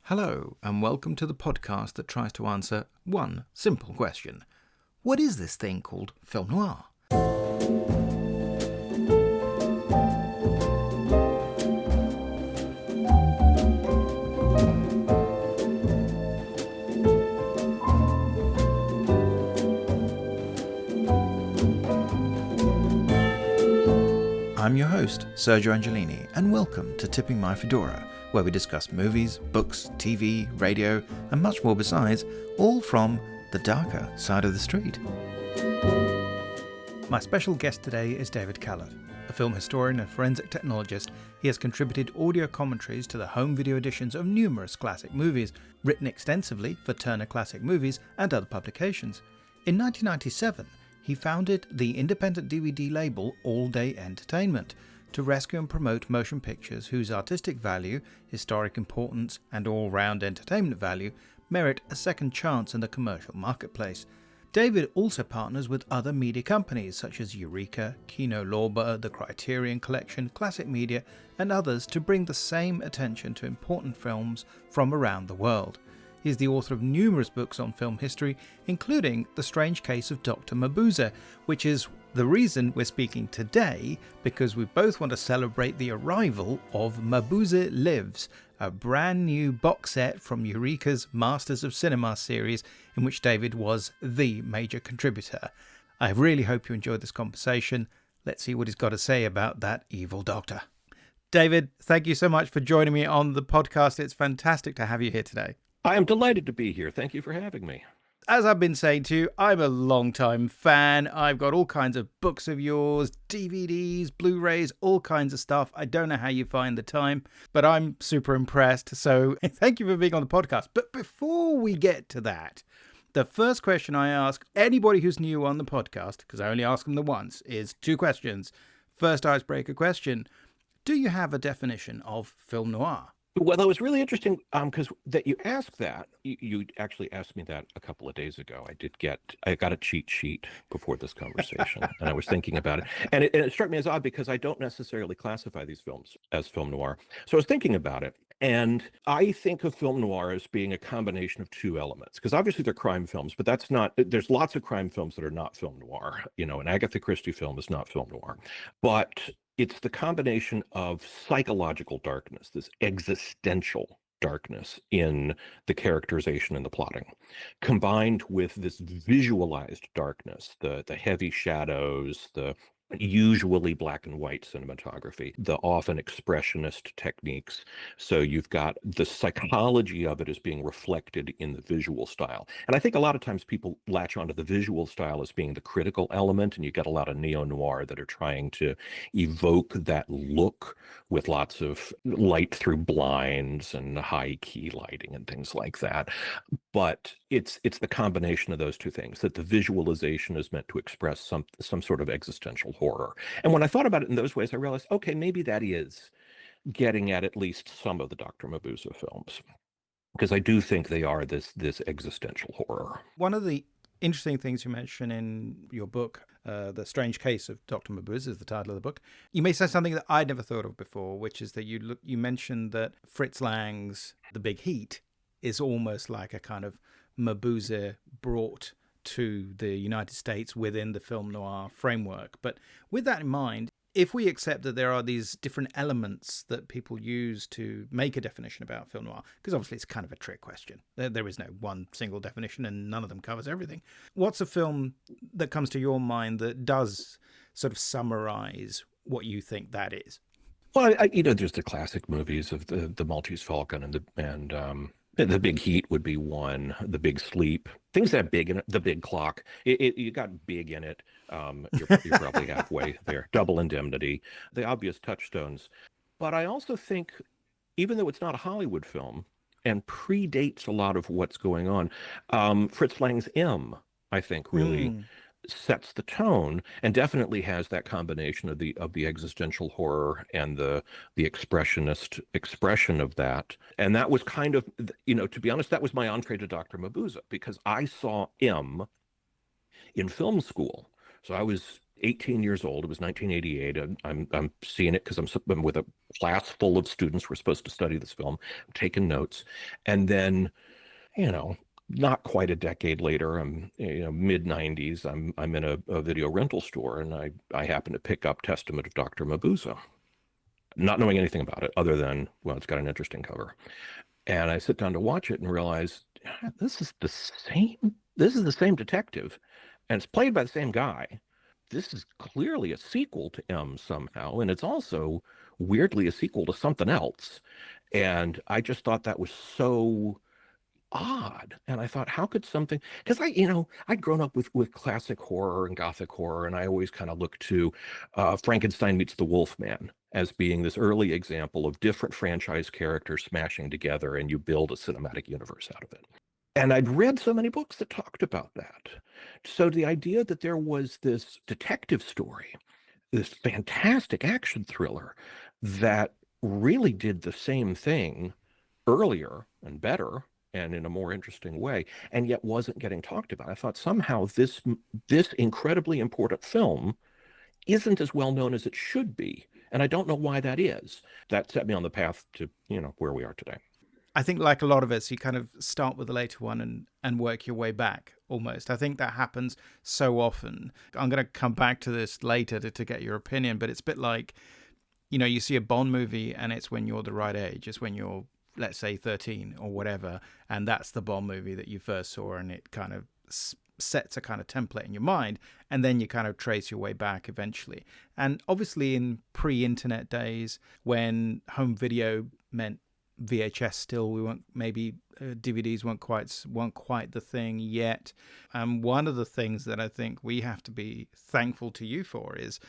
Hello, and welcome to the podcast that tries to answer one simple question. What is this thing called film noir? I'm your host, Sergio Angelini, and welcome to Tipping My Fedora, where we discuss movies, books, TV, radio, and much more besides, all from the darker side of the street. My special guest today is David Kalat, a film historian and forensic technologist. He has contributed audio commentaries to the home video editions of numerous classic movies, written extensively for Turner Classic Movies and other publications. In 1997, he founded the independent DVD label All Day Entertainment to rescue and promote motion pictures whose artistic value, historic importance, and all-round entertainment value merit a second chance in the commercial marketplace. David also partners with other media companies such as Eureka, Kino Lorber, the Criterion Collection, Classic Media, and others to bring the same attention to important films from around the world. He is the author of numerous books on film history, including The Strange Case of Dr Mabuse, which is the reason we're speaking today, because we both want to celebrate the arrival of Mabuse Lives, a brand new box set from Eureka's Masters of Cinema series, in which David was the major contributor. I really hope you enjoyed this conversation. Let's see what he's got to say about that evil doctor. David, thank you so much for joining me on the podcast. It's fantastic to have you here today. I am delighted to be here. Thank you for having me. As I've been saying to you, I'm a long-time fan. I've got all kinds of books of yours, DVDs, Blu-rays, all kinds of stuff. I don't know how you find the time, but I'm super impressed. So thank you for being on the podcast. But before we get to that, the first question I ask anybody who's new on the podcast, because I only ask them the once, is two questions. First icebreaker question: do you have a definition of film noir? Well, that was really interesting because that you asked that. You actually asked me that a couple of days ago. I got a cheat sheet before this conversation, and I was thinking about it. And it struck me as odd because I don't necessarily classify these films as film noir. So I was thinking about it. And I think of film noir as being a combination of two elements, because obviously they're crime films, but there's lots of crime films that are not film noir. You know, an Agatha Christie film is not film noir. But it's the combination of psychological darkness, this existential darkness in the characterization and the plotting, combined with this visualized darkness, the heavy shadows, the usually black and white cinematography, the often expressionist techniques. So you've got the psychology of it as being reflected in the visual style. And I think a lot of times people latch onto the visual style as being the critical element, and you get a lot of neo-noir that are trying to evoke that look with lots of light through blinds and high key lighting and things like that. But it's the combination of those two things, that the visualization is meant to express some sort of existential horror. And when I thought about it in those ways, I realized, okay, maybe that is getting at least some of the Dr. Mabuse films, because I do think they are this existential horror. One of the interesting things you mention in your book, The Strange Case of Dr. Mabuse is the title of the book. You may say something that I'd never thought of before, which is that you mentioned that Fritz Lang's The Big Heat is almost like a kind of Mabuse brought to the United States within the film noir framework. But with that in mind, if we accept that there are these different elements that people use to make a definition about film noir, because obviously it's kind of a trick question. There is no one single definition and none of them covers everything. What's a film that comes to your mind that does sort of summarize what you think that is? Well, there's the classic movies of the Maltese Falcon and The Big Heat would be one. The Big Sleep, things that have big in it. The Big Clock, you got big in it. You're probably halfway there. Double Indemnity, the obvious touchstones. But I also think, even though it's not a Hollywood film and predates a lot of what's going on, Fritz Lang's M, I think, really sets the tone, and definitely has that combination of the existential horror and the expressionist expression of that. And that was kind of, to be honest, that was my entree to Dr. Mabuse, because I saw M in film school. So I was 18 years old. It was 1988. I'm seeing it because I'm with a class full of students. We're supposed to study this film. I'm taking notes. And then, you know, not quite a decade later, I'm, mid 90s, I'm in a video rental store, and I happen to pick up Testament of Dr. Mabuse, not knowing anything about it other than, well, it's got an interesting cover. And I sit down to watch it and realize, this is the same detective, and it's played by the same guy. This is clearly a sequel to M somehow, and it's also weirdly a sequel to something else. And I just thought that was so odd. And I thought, how could something, because I'd grown up with classic horror and gothic horror, and I always kind of looked to Frankenstein meets the Wolfman as being this early example of different franchise characters smashing together, and you build a cinematic universe out of it. And I'd read so many books that talked about that. So the idea that there was this detective story, this fantastic action thriller that really did the same thing earlier and better and in a more interesting way, and yet wasn't getting talked about. I thought somehow this incredibly important film isn't as well known as it should be. And I don't know why that is. That set me on the path to, where we are today. I think like a lot of us, you kind of start with the later one and work your way back almost. I think that happens so often. I'm going to come back to this later to get your opinion, but it's a bit like, you see a Bond movie and it's when you're the right age. It's when you're, let's say, 13 or whatever, and that's the Bond movie that you first saw, and it kind of sets a kind of template in your mind, and then you kind of trace your way back eventually. And obviously in pre-internet days, when home video meant VHS still, we weren't, maybe DVDs weren't quite the thing yet. One of the things that I think we have to be thankful to you for is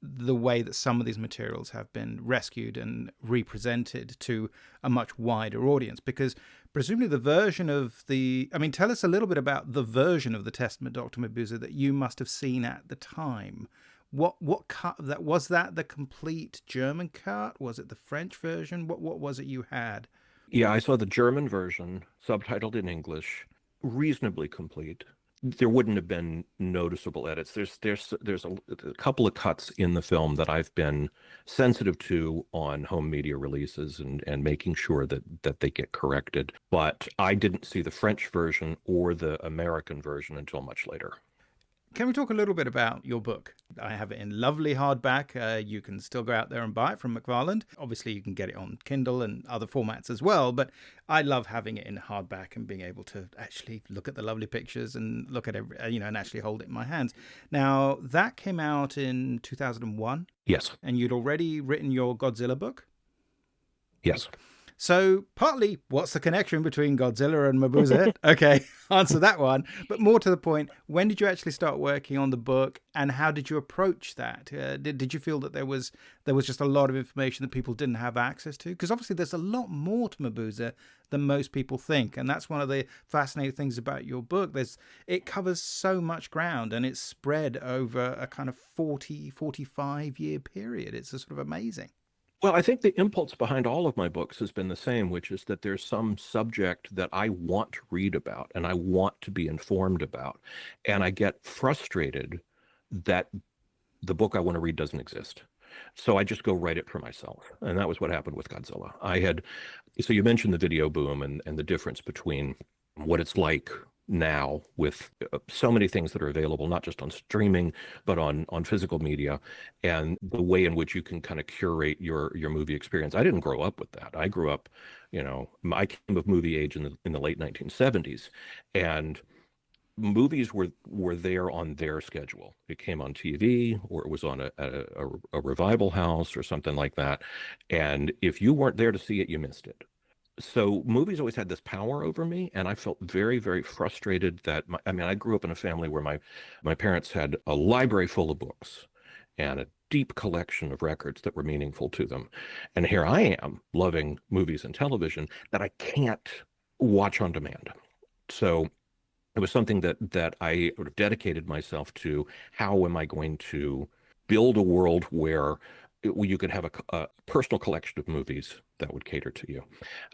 the way that some of these materials have been rescued and represented to a much wider audience, because presumably the version of tell us a little bit about the version of the Testament Dr. Mabuse that you must have seen at the time. What cut that was? That the complete German cut? Was it the French version? What was it you had? Yeah, I saw the German version, subtitled in English, reasonably complete. There wouldn't have been noticeable edits. There's a couple of cuts in the film that I've been sensitive to on home media releases and making sure that they get corrected. But I didn't see the French version or the American version until much later. Can we talk a little bit about your book? I have it in lovely hardback. You can still go out there and buy it from McFarland. Obviously, you can get it on Kindle and other formats as well, but I love having it in hardback and being able to actually look at the lovely pictures and look at and actually hold it in my hands. Now, that came out in 2001. Yes. And you'd already written your Godzilla book? Yes. So partly, what's the connection between Godzilla and Mabuse? Okay, answer that one. But more to the point, when did you actually start working on the book, and how did you approach that? Did you feel that there was just a lot of information that people didn't have access to? Because obviously there's a lot more to Mabuse than most people think, and that's one of the fascinating things about your book. It covers so much ground, and it's spread over a kind of 45-year period. It's sort of amazing. Well, I think the impulse behind all of my books has been the same, which is that there's some subject that I want to read about and I want to be informed about. And I get frustrated that the book I want to read doesn't exist. So I just go write it for myself. And that was what happened with Godzilla. So you mentioned the video boom and the difference between what it's like now with so many things that are available, not just on streaming, but on physical media, and the way in which you can kind of curate your movie experience. I didn't grow up with that. I grew up, I came of movie age in the late 1970s, and movies were there on their schedule. It came on TV, or it was on a revival house or something like that. And if you weren't there to see it, you missed it. So movies always had this power over me, and I felt very, very frustrated that I grew up in a family where my parents had a library full of books and a deep collection of records that were meaningful to them. And here I am loving movies and television that I can't watch on demand. So it was something that I sort of dedicated myself to. How am I going to build a world where you could have a personal collection of movies that would cater to you.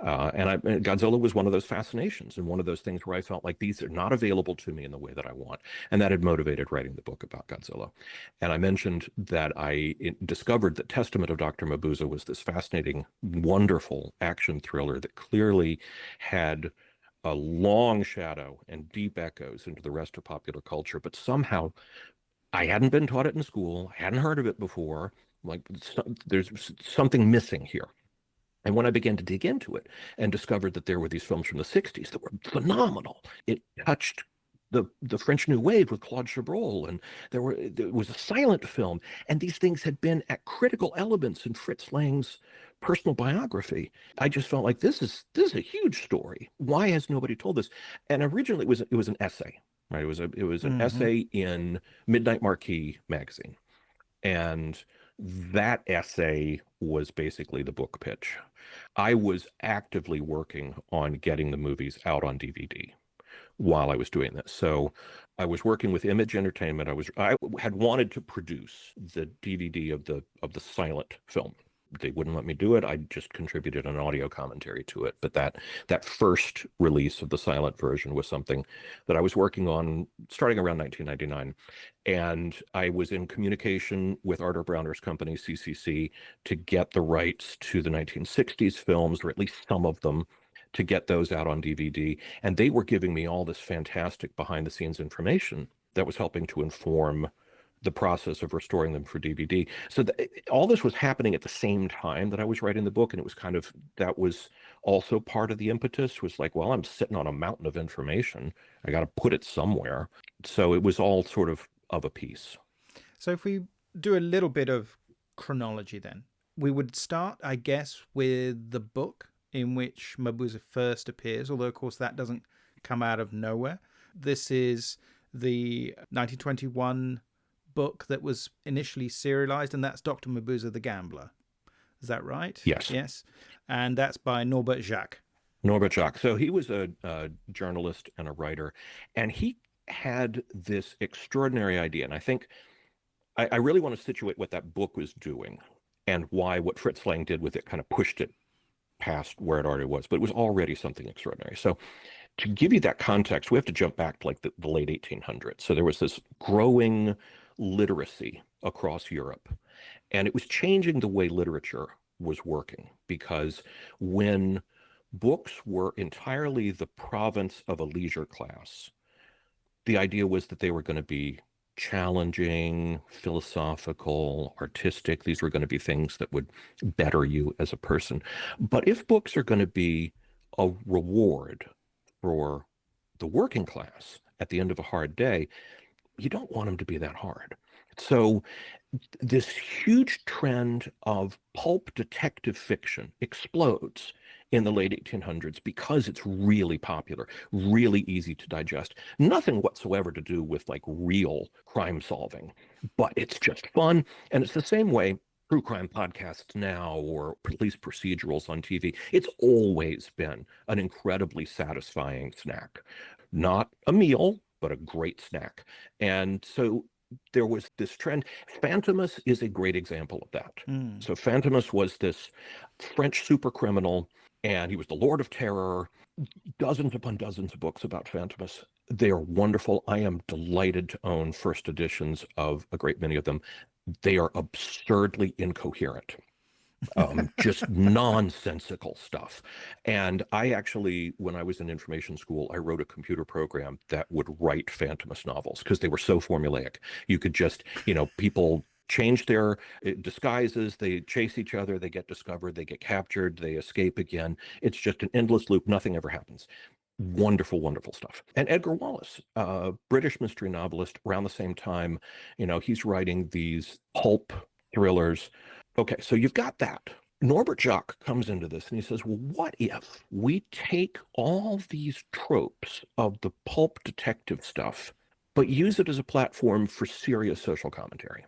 And Godzilla was one of those fascinations and one of those things where I felt like these are not available to me in the way that I want. And that had motivated writing the book about Godzilla. And I mentioned that I discovered that Testament of Dr. Mabuse was this fascinating, wonderful action thriller that clearly had a long shadow and deep echoes into the rest of popular culture, but somehow I hadn't been taught it in school. I hadn't heard of it before. Like, there's something missing here. And when I began to dig into it and discovered that there were these films from the 60s that were phenomenal, it touched the French New Wave with Claude Chabrol, and there was a silent film, and these things had been at critical elements in Fritz Lang's personal biography. I just felt like this is a huge story. Why has nobody told this? And originally it was an essay, right? It was an essay in Midnight Marquee magazine, and that essay was basically the book pitch. I was actively working on getting the movies out on DVD while I was doing this. So I was working with Image Entertainment. I had wanted to produce the DVD of the silent film. They wouldn't let me do it. I just contributed an audio commentary to it. But that first release of the silent version was something that I was working on starting around 1999. And I was in communication with Arthur Browner's company, CCC, to get the rights to the 1960s films, or at least some of them, to get those out on DVD. And they were giving me all this fantastic behind-the-scenes information that was helping to inform the process of restoring them for DVD. So all this was happening at the same time that I was writing the book, and it was that was also part of the impetus, was like, well, I'm sitting on a mountain of information. I got to put it somewhere. So it was all sort of a piece. So if we do a little bit of chronology then, we would start, I guess, with the book in which Mabuse first appears, although, of course, that doesn't come out of nowhere. This is the 1921 book that was initially serialized, and that's Dr. Mabuse the Gambler. Is that right? Yes. Yes. And that's by Norbert Jacques. Norbert Jacques. So he was a journalist and a writer, and he had this extraordinary idea. And I think I really want to situate what that book was doing and why what Fritz Lang did with it kind of pushed it past where it already was, but it was already something extraordinary. So to give you that context, we have to jump back to like the late 1800s. So there was this growing literacy across Europe, and it was changing the way literature was working, because when books were entirely the province of a leisure class, the idea was that they were going to be challenging, philosophical, artistic. These were going to be things that would better you as a person. But if books are going to be a reward for the working class at the end of a hard day, you don't want them to be that hard. So this huge trend of pulp detective fiction explodes in the late 1800s because it's really popular, really easy to digest. Nothing whatsoever to do with like real crime solving, but it's just fun. And it's the same way true crime podcasts now, or police procedurals on TV. It's always been an incredibly satisfying snack. Not a meal, but a great snack. And so there was this trend. Phantomas is a great example of that. So Phantomas was this French super criminal, and he was the Lord of Terror. Dozens upon dozens of books about Phantomas. They are wonderful. I am delighted to own first editions of a great many of them. They are absurdly incoherent. Just nonsensical stuff. And I actually, when I was in information school, I wrote a computer program that would write Phantomas novels because they were so formulaic. You could just, people change their disguises, they chase each other, they get discovered, they get captured, they escape again. It's just an endless loop. Nothing ever happens. Wonderful, wonderful stuff. And Edgar Wallace, British mystery novelist, around the same time, he's writing these pulp thrillers. Okay, so you've got that. Norbert Jacques comes into this and he says, well, what if we take all these tropes of the pulp detective stuff, but use it as a platform for serious social commentary?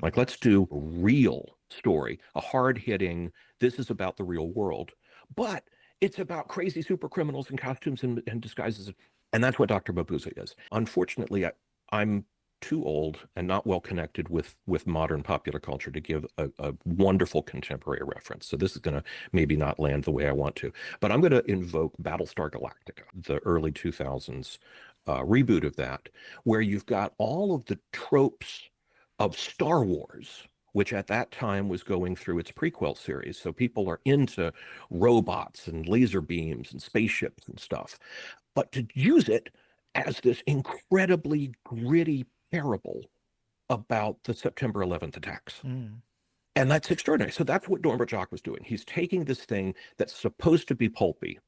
Like, let's do a real story, a hard-hitting, this is about the real world, but it's about crazy super criminals in costumes and disguises. And that's what Dr. Mabuse is. Unfortunately, I'm too old and not well connected with modern popular culture to give a wonderful contemporary reference. So this is going to maybe not land the way I want to, but I'm going to invoke Battlestar Galactica, the early 2000s reboot of that, where you've got all of the tropes of Star Wars, which at that time was going through its prequel series. So people are into robots and laser beams and spaceships and stuff. But to use it as this incredibly gritty parable about the September 11th attacks. And that's extraordinary. So that's what Norbert Jacques was doing. He's taking this thing that's supposed to be pulpy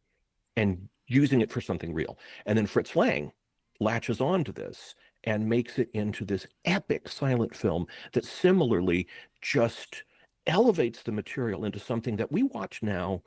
and using it for something real. And then Fritz Lang latches on to this and makes it into this epic silent film that similarly just elevates the material into something that we watch now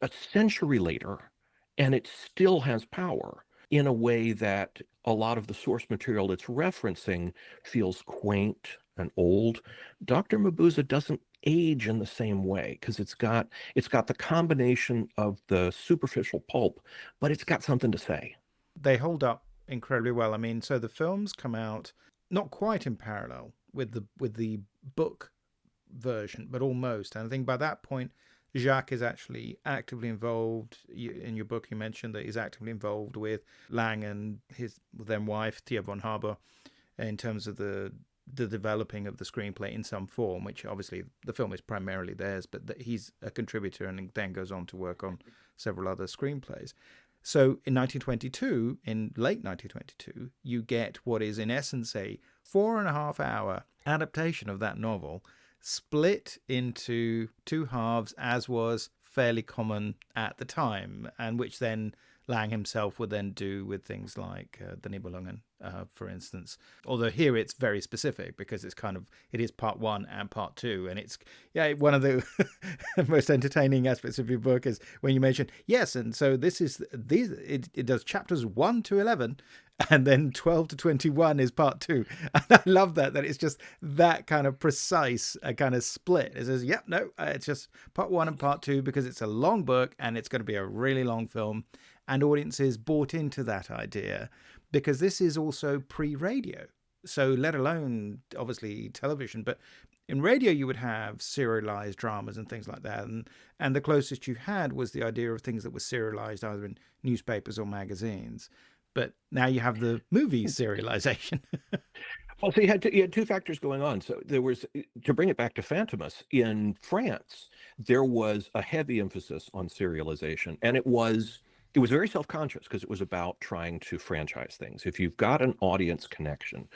a century later, and it still has power in a way that a lot of the source material it's referencing feels quaint and old. Dr. Mabuse doesn't age in the same way because it's got the combination of the superficial pulp, but it's got something to say. They hold up incredibly well. I mean, so the films come out not quite in parallel with the book version, but almost. And I think by that point, Jacques is actually actively involved. In your book, you mentioned that he's actively involved with Lang and his then wife, Thea von Haber, in terms of the developing of the screenplay in some form, which obviously the film is primarily theirs, but he's a contributor and then goes on to work on several other screenplays. So in late 1922, you get what is in essence a 4.5-hour adaptation of that novel, split into two halves, as was fairly common at the time, and which then Lang himself would then do with things like the Nibelungen, for instance. Although here it's very specific because it is part 1 and part 2, and it's one of the most entertaining aspects of your book is when you mention and so it does chapters 1 to 11, and then 12 to 21 is part 2. And I love that it's just that kind of precise kind of split. It says it's just part 1 and part 2 because it's a long book and it's going to be a really long film. And audiences bought into that idea because this is also pre-radio. So let alone, obviously, television. But in radio, you would have serialized dramas and things like that. And the closest you had was the idea of things that were serialized either in newspapers or magazines. But now you have the movie serialization. Well, so you had two factors going on. So there was, to bring it back to Fantomas, in France, there was a heavy emphasis on serialization. And it was very self-conscious because it was about trying to franchise things. If you've got an audience connection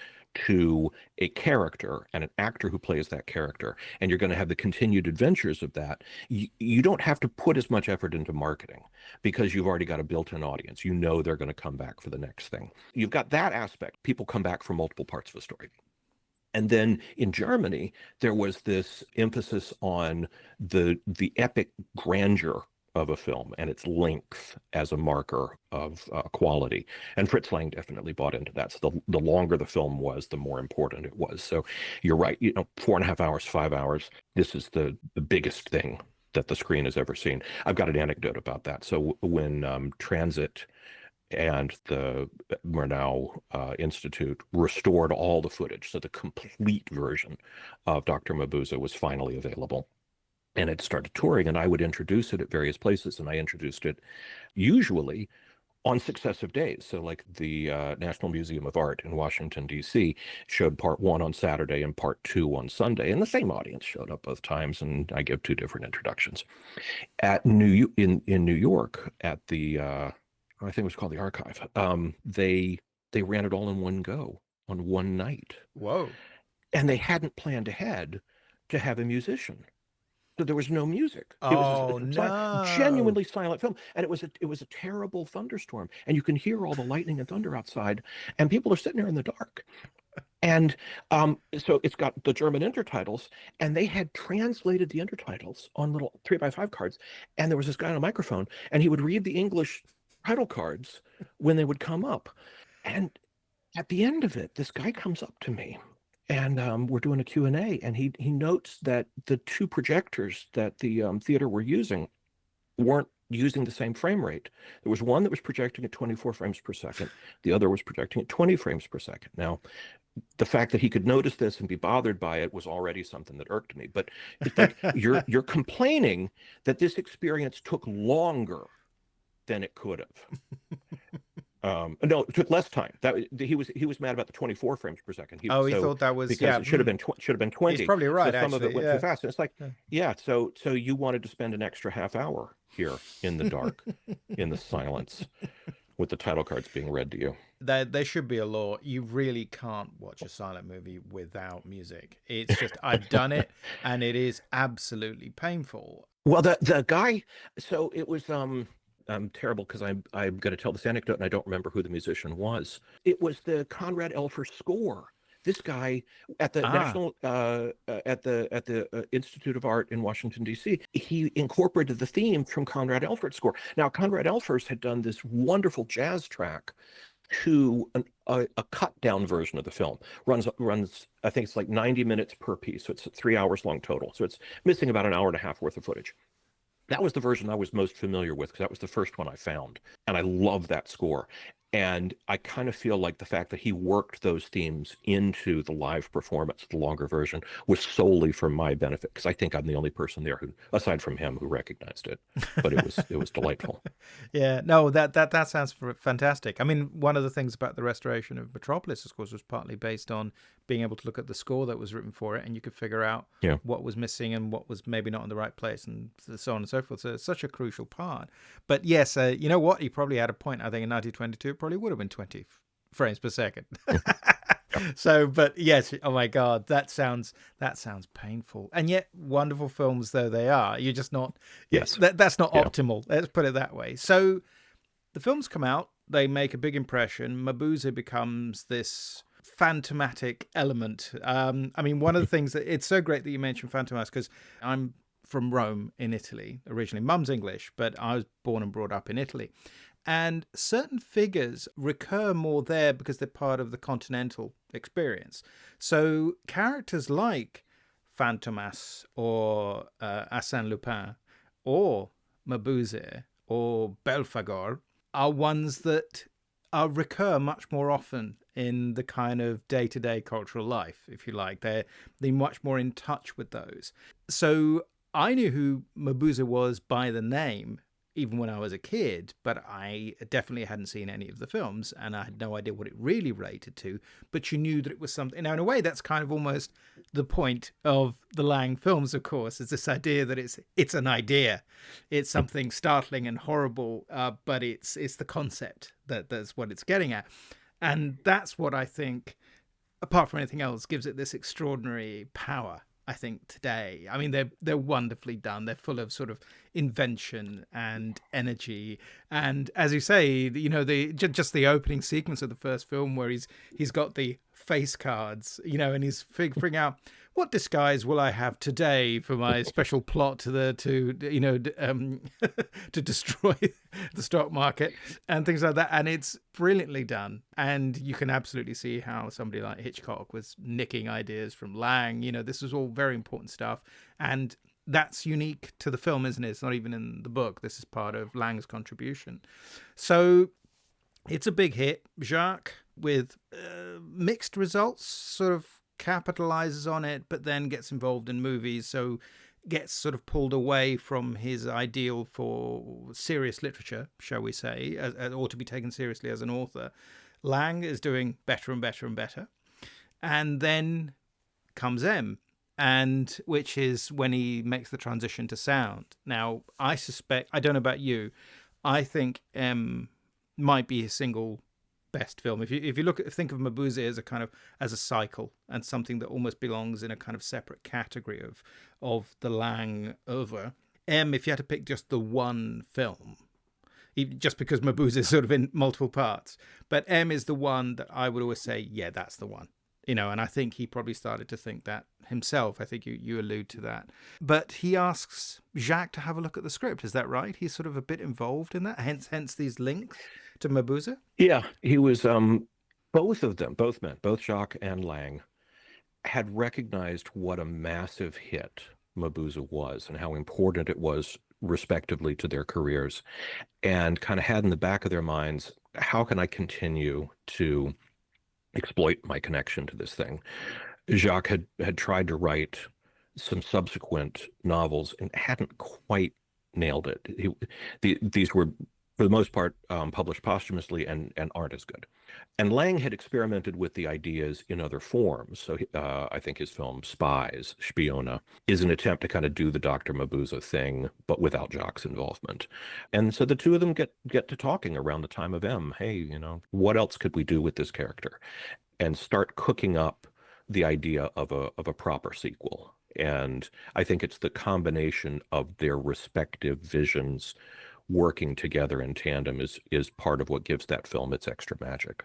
to a character and an actor who plays that character, and you're going to have the continued adventures of that, you don't have to put as much effort into marketing because you've already got a built-in audience. You know they're going to come back for the next thing. You've got that aspect. People come back for multiple parts of a story. And then in Germany, there was this emphasis on the epic grandeur of a film and its length as a marker of quality. And Fritz Lang definitely bought into that. So the longer the film was, the more important it was. So you're right, 4.5 hours, 5 hours, this is the biggest thing that the screen has ever seen. I've got an anecdote about that. So when Transit and the Murnau Institute restored all the footage, so the complete version of Dr. Mabuse was finally available, and it started touring, and I would introduce it at various places, and I introduced it usually on successive days. So like the National Museum of Art in Washington, D.C. showed part 1 on Saturday and part 2 on Sunday, and the same audience showed up both times, and I give 2 different introductions. In New York, at the, I think it was called the Archive, they ran it all in one go on one night. Whoa. And they hadn't planned ahead to have a musician. So there was no music. Oh, it was no. Genuinely silent film, and it was a terrible thunderstorm, and you can hear all the lightning and thunder outside, and people are sitting there in the dark. And so it's got the German intertitles, and they had translated the intertitles on little 3x5 cards, and there was this guy on a microphone, and he would read the English title cards when they would come up. And at the end of it, this guy comes up to me, and we're doing a Q&A, and he notes that the 2 projectors that the theater were using weren't using the same frame rate. There was one that was projecting at 24 frames per second. The other was projecting at 20 frames per second. Now, the fact that he could notice this and be bothered by it was already something that irked me. But it's like you're complaining that this experience took longer than it could have. No, it took less time. That he was mad about the 24 frames per second. He thought that was because it should have been 20. He's probably right. So some actually, of it went too fast. And it's like, so you wanted to spend an extra half hour here in the dark, in the silence, with the title cards being read to you. There should be a law. You really can't watch a silent movie without music. It's just I've done it, and it is absolutely painful. Well, the guy. So it was. I'm terrible because I'm going to tell this anecdote and I don't remember who the musician was. It was the Conrad Elfer score. This guy at the National at the Institute of Art in Washington D.C. he incorporated the theme from Conrad Elfer's score. Now Conrad Elfer's had done this wonderful jazz track to a cut down version of the film. Runs I think it's like 90 minutes per piece, so it's 3 hours long total. So it's missing about an hour and a half worth of footage. That was the version I was most familiar with because that was the first one I found. And I love that score. And I kind of feel like the fact that he worked those themes into the live performance, the longer version, was solely for my benefit because I think I'm the only person there who, aside from him, who recognized it. But it was delightful. Yeah, no, that sounds fantastic. I mean, one of the things about the restoration of Metropolis, of course, was partly based on being able to look at the score that was written for it, and you could figure out what was missing and what was maybe not in the right place, and so on and so forth. So it's such a crucial part. But yes, you know what? He probably had a point. I think in 1922, it probably would have been 20 frames per second. So, but yes, oh my God, that sounds painful. And yet, wonderful films though they are, you're just not. Yes, that's not optimal. Let's put it that way. So, the films come out. They make a big impression. Mabuse becomes this phantomatic element. I mean, one of the things that it's so great that you mentioned Phantomas because I'm from Rome in Italy originally. Mum's English, but I was born and brought up in Italy. And certain figures recur more there because they're part of the continental experience. So characters like Phantomas or Arsène Lupin or Mabuse or Belphegor are ones that recur much more often in the kind of day-to-day cultural life, if you like. They're much more in touch with those. So I knew who Mabuse was by the name, even when I was a kid, but I definitely hadn't seen any of the films, and I had no idea what it really related to, but you knew that it was something. Now, in a way, that's kind of almost the point of the Lang films, of course, is this idea that it's an idea. It's something startling and horrible, but it's the concept that's what it's getting at. And that's what I think, apart from anything else, gives it this extraordinary power, I think, today. I mean, they're wonderfully done. They're full of sort of invention and energy. And as you say, you know, just the opening sequence of the first film where he's got the face cards, you know, and he's figuring out what disguise will I have today for my special plot to destroy the stock market and things like that. And it's brilliantly done. And you can absolutely see how somebody like Hitchcock was nicking ideas from Lang. You know, this was all very important stuff. And that's unique to the film, isn't it? It's not even in the book. This is part of Lang's contribution. So it's a big hit. Jacques, with mixed results, sort of capitalizes on it, but then gets involved in movies, so gets sort of pulled away from his ideal for serious literature, shall we say, or to be taken seriously as an author. Lang is doing better and better and better. And then comes M, and which is when he makes the transition to sound. Now, I suspect, I don't know about you, I think M might be his single best film. If you think of Mabuse as a cycle and something that almost belongs in a kind of separate category of the Lang oeuvre. M, if you had to pick just the one film, just because Mabuse is sort of in multiple parts, but M is the one that I would always say, yeah, that's the one. You know, and I think he probably started to think that himself. I think you allude to that. But he asks Jacques to have a look at the script. Is that right? He's sort of a bit involved in that, hence these links to Mabuse? Yeah, he was, both of them, both men, both Jacques and Lang, had recognized what a massive hit Mabuse was and how important it was respectively to their careers, and kind of had in the back of their minds, how can I continue to exploit my connection to this thing? Jacques had tried to write some subsequent novels and hadn't quite nailed it. These were, for the most part, published posthumously and aren't as good. And Lang had experimented with the ideas in other forms. So I think his film Spies, Spione, is an attempt to kind of do the Dr. Mabuse thing, but without Jacques' involvement. And so the two of them get to talking around the time of M. Hey, what else could we do with this character? And start cooking up the idea of a proper sequel. And I think it's the combination of their respective visions working together in tandem is part of what gives that film its extra magic.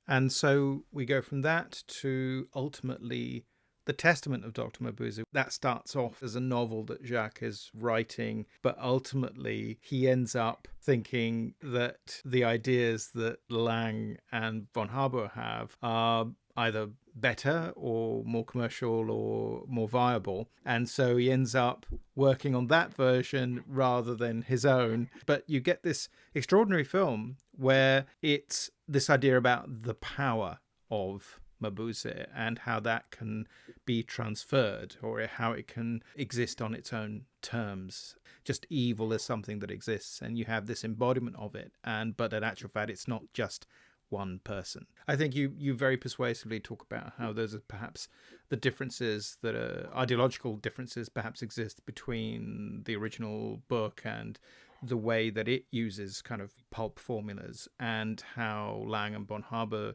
And so we go from that to ultimately The Testament of Dr. Mabuse. That starts off as a novel that Jacques is writing, but ultimately he ends up thinking that the ideas that Lang and von Harbour have are either better or more commercial or more viable. And so he ends up working on that version rather than his own. But you get this extraordinary film where it's this idea about the power of Mabuse and how that can be transferred, or how it can exist on its own terms. Just evil is something that exists, and you have this embodiment of it. But in actual fact, it's not just one person. I think you very persuasively talk about how those are perhaps the differences that are ideological differences perhaps exist between the original book and the way that it uses kind of pulp formulas, and how Lang and von Harbour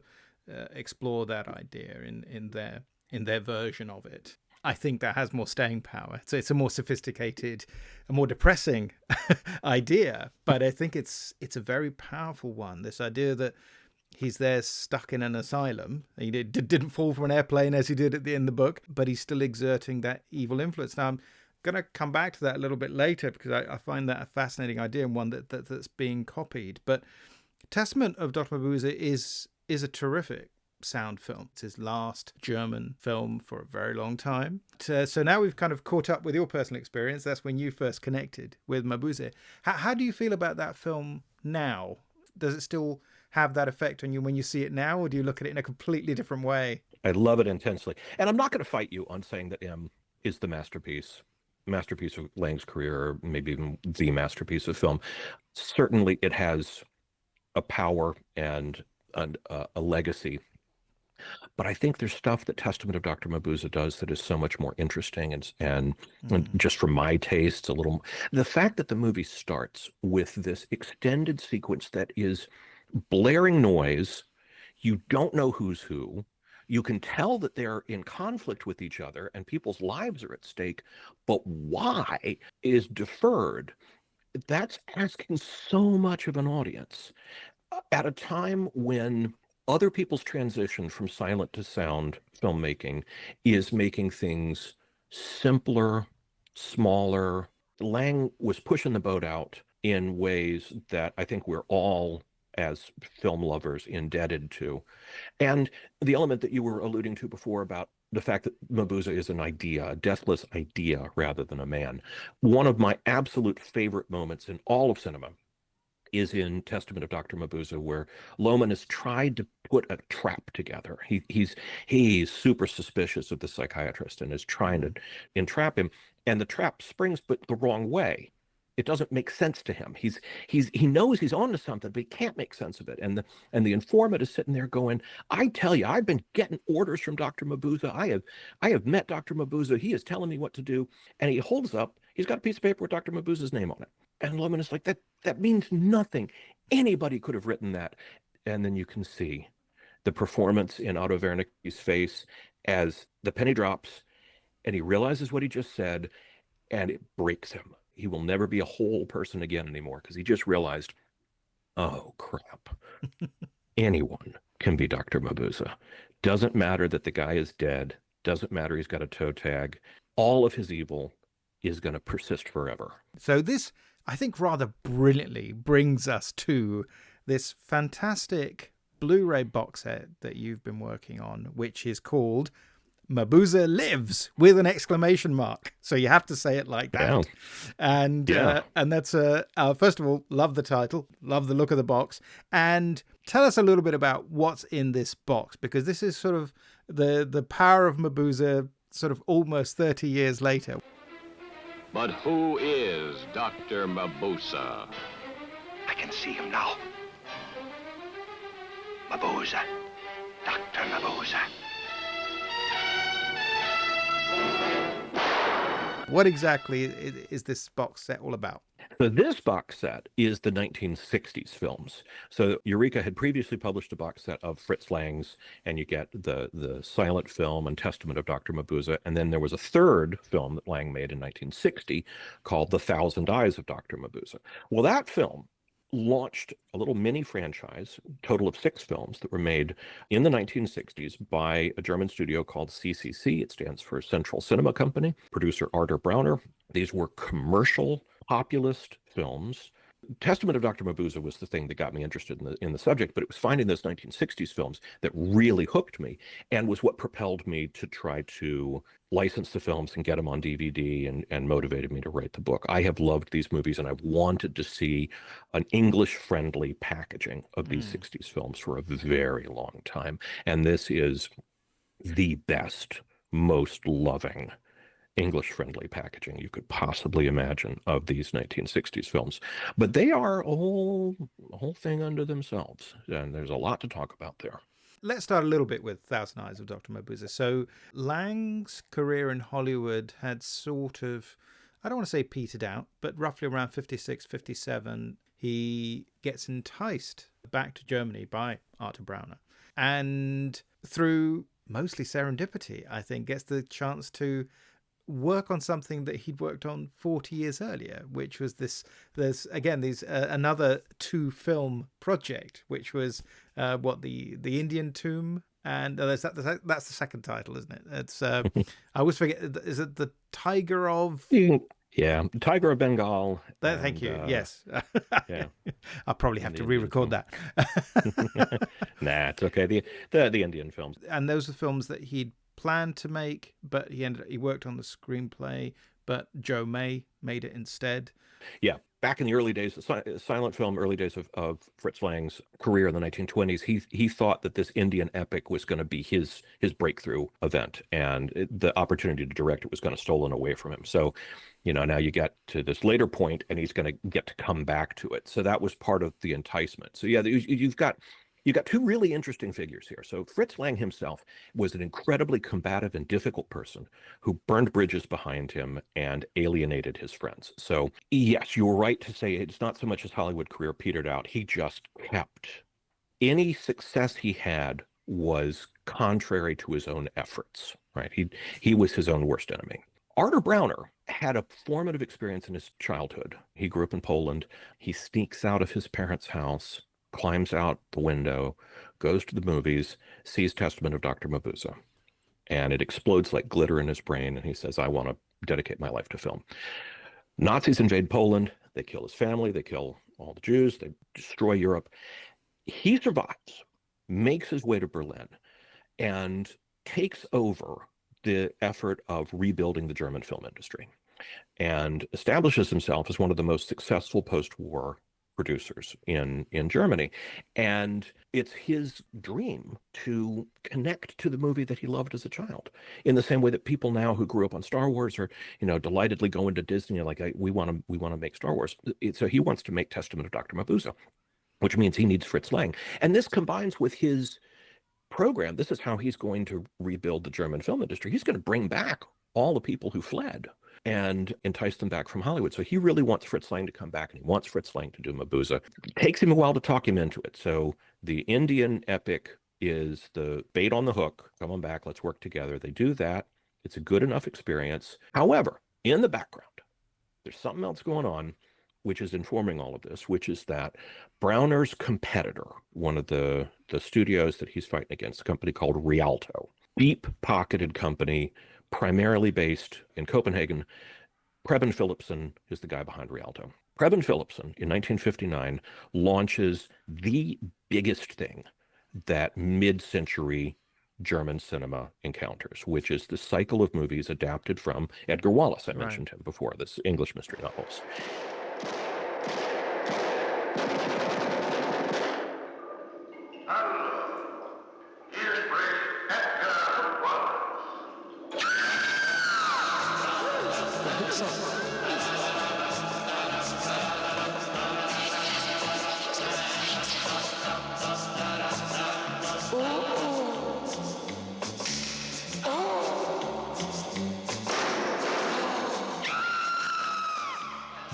explore that idea in their version of it. I think that has more staying power. So it's a more sophisticated, a more depressing idea, but I think it's a very powerful one. This idea that he's there stuck in an asylum. He didn't fall from an airplane as he did at the end of the book, but he's still exerting that evil influence. Now, I'm going to come back to that a little bit later, because I find that a fascinating idea and one that's being copied. But Testament of Dr. Mabuse is a terrific sound film. It's his last German film for a very long time. So now we've kind of caught up with your personal experience. That's when you first connected with Mabuse. How do you feel about that film now? Does it still have that effect on you when you see it now, or do you look at it in a completely different way? I love it intensely. And I'm not going to fight you on saying that M is the masterpiece of Lang's career, or maybe even the masterpiece of film. Certainly it has a power and a legacy. But I think there's stuff that Testament of Dr. Mabuse does that is so much more interesting and just for my taste, the fact that the movie starts with this extended sequence that is blaring noise, you don't know who's who, you can tell that they're in conflict with each other and people's lives are at stake, but why is deferred. That's asking so much of an audience at a time when other people's transition from silent to sound filmmaking is making things simpler, smaller. Lang was pushing the boat out in ways that I think we're all, as film lovers, indebted to. And the element that you were alluding to before about the fact that Mabuse is an idea, a deathless idea rather than a man. One of my absolute favorite moments in all of cinema is in Testament of Dr. Mabuse, where Lohman has tried to put a trap together. He's super suspicious of the psychiatrist and is trying to entrap him, and the trap springs, but the wrong way. It doesn't make sense to him. He knows he's onto something, but he can't make sense of it. And the informant is sitting there going, "I tell you, I've been getting orders from Dr. Mabuse. I have met Dr. Mabuse. He is telling me what to do." And he holds up. He's got a piece of paper with Dr. Mabuse's name on it. And Lohman is like, that means nothing. Anybody could have written that. And then you can see the performance in Otto Wernicke's face as the penny drops and he realizes what he just said, and it breaks him. He will never be a whole person again anymore, because he just realized, oh, crap. Anyone can be Dr. Mabuse. Doesn't matter that the guy is dead. Doesn't matter he's got a toe tag. All of his evil is going to persist forever. So this, I think, rather brilliantly brings us to this fantastic Blu-ray box set that you've been working on, which is called Mabuse lives with an exclamation mark. So you have to say it like that. Yeah. And that's first of all, love the title, love the look of the box, and tell us a little bit about what's in this box, because this is sort of the power of Mabuse sort of almost 30 years later. But who is Dr. Mabuse? I can see him now. Mabuse. Dr. Mabuse. What exactly is this box set all about? So this box set is the 1960s films. So Eureka had previously published a box set of Fritz Lang's, and you get the silent film and Testament of Dr. Mabuse. And then there was a third film that Lang made in 1960 called The Thousand Eyes of Dr. Mabuse. Well, that film launched a little mini franchise, total of 6 films that were made in the 1960s by a German studio called CCC. It stands for Central Cinema Company. Producer Arthur Brauner. These were commercial populist films. Testament of Dr. Mabuse was the thing that got me interested in the subject, but it was finding those 1960s films that really hooked me and was what propelled me to try to license the films and get them on DVD and motivated me to write the book. I have loved these movies, and I've wanted to see an English-friendly packaging of these 60s films for a very long time. And this is the best, most loving English-friendly packaging you could possibly imagine of these 1960s films. But they are a whole thing unto themselves, and there's a lot to talk about there. Let's start a little bit with Thousand Eyes of Dr. Mabuse. So Lang's career in Hollywood had sort of, I don't want to say petered out, but roughly around 56, 57, he gets enticed back to Germany by Arthur Brauner. And through mostly serendipity, I think, gets the chance to work on something that he'd worked on 40 years earlier, which was another 2-film project, which was the Indian Tomb, and that's the second title, isn't it? It's I always forget, is it the Tiger of Tiger of Bengal. Thank you. Yes. Yeah. I'll probably have to re-record that. Nah, it's okay. The Indian films. And those are films that he'd planned to make, but he worked on the screenplay, but Joe May made it instead. Yeah. Back in the early days, the silent film, early days of Fritz Lang's career in the 1920s, he thought that this Indian epic was going to be his breakthrough event, and the opportunity to direct it was going to stolen away from him. So, now you get to this later point, and he's going to get to come back to it. So that was part of the enticement. So yeah, you've got 2 really interesting figures here. So Fritz Lang himself was an incredibly combative and difficult person who burned bridges behind him and alienated his friends. So yes, you were right to say it's not so much his Hollywood career petered out. He just kept. Any success he had was contrary to his own efforts, right? He was his own worst enemy. Arthur Brauner had a formative experience in his childhood. He grew up in Poland. He sneaks out of his parents' house, climbs out the window, goes to the movies, sees Testament of Dr. Mabuse, and it explodes like glitter in his brain, and he says, I want to dedicate my life to film. Nazis invade Poland. They kill his family. They kill all the Jews. They destroy Europe. He survives, makes his way to Berlin, and takes over the effort of rebuilding the German film industry and establishes himself as one of the most successful post-war producers in Germany. And it's his dream to connect to the movie that he loved as a child, in the same way that people now who grew up on Star Wars are, delightedly go into Disney like, we want to make Star Wars. So he wants to make Testament of Dr. Mabuse, which means he needs Fritz Lang. And this combines with his program. This is how he's going to rebuild the German film industry. He's going to bring back all the people who fled and entice them back from Hollywood. So he really wants Fritz Lang to come back, and he wants Fritz Lang to do Mabuse. It takes him a while to talk him into it. So the Indian epic is the bait on the hook. Come on back, let's work together. They do that. It's a good enough experience. However, in the background, there's something else going on which is informing all of this, which is that Brauner's competitor, one of the studios that he's fighting against, a company called Rialto, deep-pocketed company, primarily based in Copenhagen. Preben Philipsen is the guy behind Rialto. Preben Philipsen, in 1959, launches the biggest thing that mid-century German cinema encounters, which is the cycle of movies adapted from Edgar Wallace. I mentioned him before, this English mystery novels.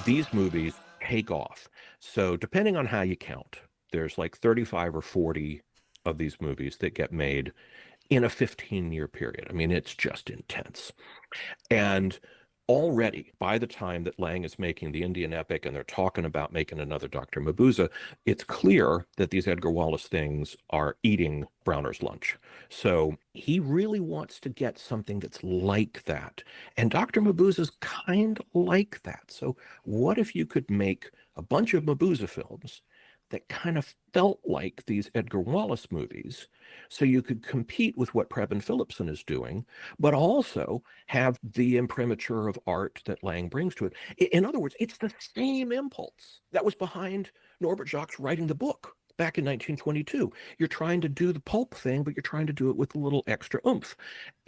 These movies take off. So depending on how you count, there's like 35 or 40 of these movies that get made in a 15-year period. I mean, it's just intense. And already, by the time that Lang is making the Indian epic and they're talking about making another Dr. Mabuse, it's clear that these Edgar Wallace things are eating Browner's lunch. So he really wants to get something that's like that. And Dr. Mabuse is kind of like that. So what if you could make a bunch of Mabuse films that kind of felt like these Edgar Wallace movies, so you could compete with what Preben Philipson is doing, but also have the imprimatur of art that Lang brings to it. In other words, it's the same impulse that was behind Norbert Jacques writing the book back in 1922. You're trying to do the pulp thing, but you're trying to do it with a little extra oomph.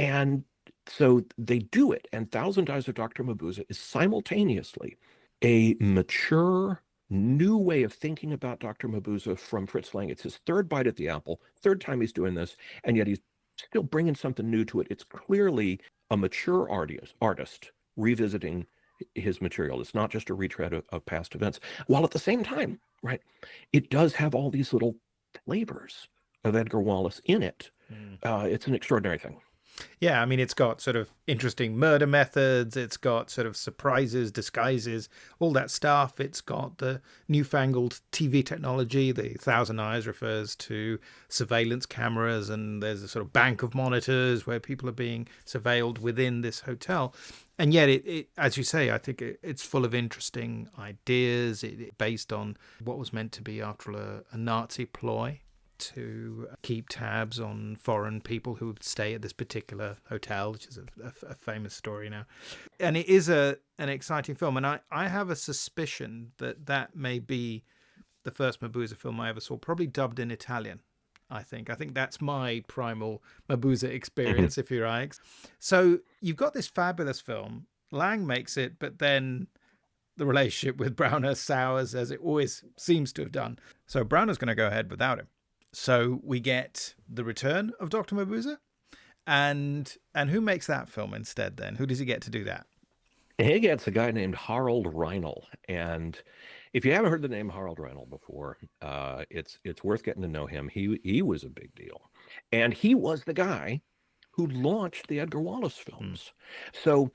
And so they do it. And Thousand Eyes of Dr. Mabuse is simultaneously a mature, new way of thinking about Dr. Mabuse from Fritz Lang. It's his third bite at the apple, third time he's doing this, and yet he's still bringing something new to it. It's clearly a mature artist revisiting his material. It's not just a retread of past events, while at the same time, right, it does have all these little flavors of Edgar Wallace in it. It's an extraordinary thing. Yeah, I mean, it's got sort of interesting murder methods. It's got sort of surprises, disguises, all that stuff. It's got the newfangled TV technology. The Thousand Eyes refers to surveillance cameras, and there's a sort of bank of monitors where people are being surveilled within this hotel. And yet, it as you say, I think it's full of interesting ideas. It based on what was meant to be, after all, a Nazi ploy to keep tabs on foreign people who would stay at this particular hotel, which is a famous story now. And it is an exciting film. And I have a suspicion that may be the first Mabuse film I ever saw, probably dubbed in Italian, I think. I think that's my primal Mabuse experience, if you like. So you've got this fabulous film. Lang makes it, but then the relationship with Browner sours, as it always seems to have done. So Browner's going to go ahead without him. So we get the return of Dr. Mabuse, and who makes that film instead then? Who does he get to do that? He gets a guy named Harald Reinl. And if you haven't heard the name Harald Reinl before, it's worth getting to know him. He was a big deal. And he was the guy who launched the Edgar Wallace films. So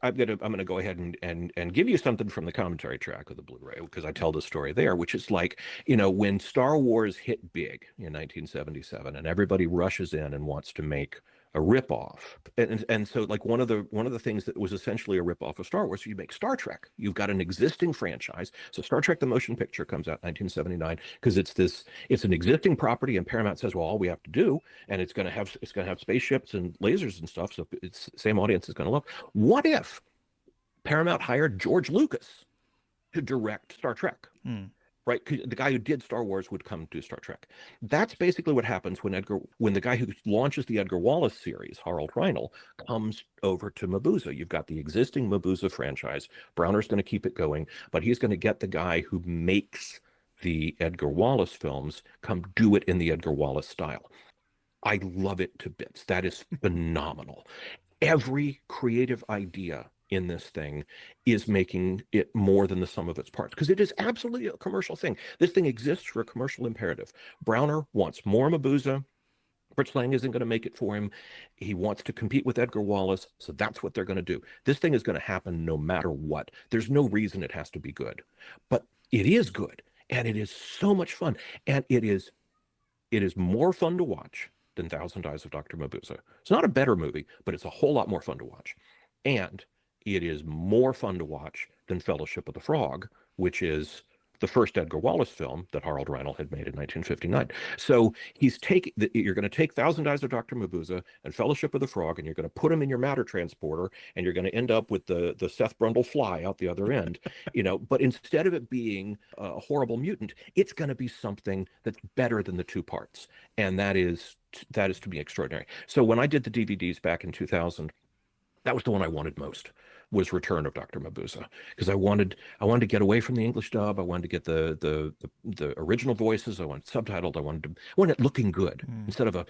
I'm gonna go ahead and give you something from the commentary track of the Blu-ray, because I tell the story there, which is like, when Star Wars hit big in 1977 and everybody rushes in and wants to make a ripoff. And so like one of the things that was essentially a ripoff of Star Wars, you make Star Trek. You've got an existing franchise. So Star Trek the Motion Picture comes out in 1979 because it's an existing property, and Paramount says, well, all we have to do, and it's gonna have spaceships and lasers and stuff, so it's the same audience is gonna love. What if Paramount hired George Lucas to direct Star Trek? Right? The guy who did Star Wars would come to Star Trek. That's basically what happens when the guy who launches the Edgar Wallace series, Harald Reinl, comes over to Mabuse. You've got the existing Mabuse franchise. Browner's going to keep it going, but he's going to get the guy who makes the Edgar Wallace films come do it in the Edgar Wallace style. I love it to bits. That is phenomenal. Every creative idea in this thing is making it more than the sum of its parts, because it is absolutely a commercial thing. This thing exists for a commercial imperative. Browner wants more Mabuse. Fritz Lang isn't going to make it for him. He wants to compete with Edgar Wallace, so that's what they're going to do. This thing is going to happen no matter what. There's no reason it has to be good, but it is good, and it is so much fun, and it is more fun to watch than Thousand Eyes of Dr. Mabuse. It's not a better movie, but it's a whole lot more fun to watch. And it is more fun to watch than Fellowship of the Frog, which is the first Edgar Wallace film that Harold Reinl had made in 1959. So you're going to take Thousand Eyes of Dr. Mabuse and Fellowship of the Frog, and you're going to put them in your matter transporter, and you're going to end up with the Seth Brundle fly out the other end, but instead of it being a horrible mutant, it's going to be something that's better than the two parts. And that is to be extraordinary. So when I did the DVDs back in 2000, that was the one I wanted most, was Return of Dr. Mabuse, because I wanted to get away from the English dub. I wanted to get the original voices. I wanted subtitled. I wanted it looking good instead of a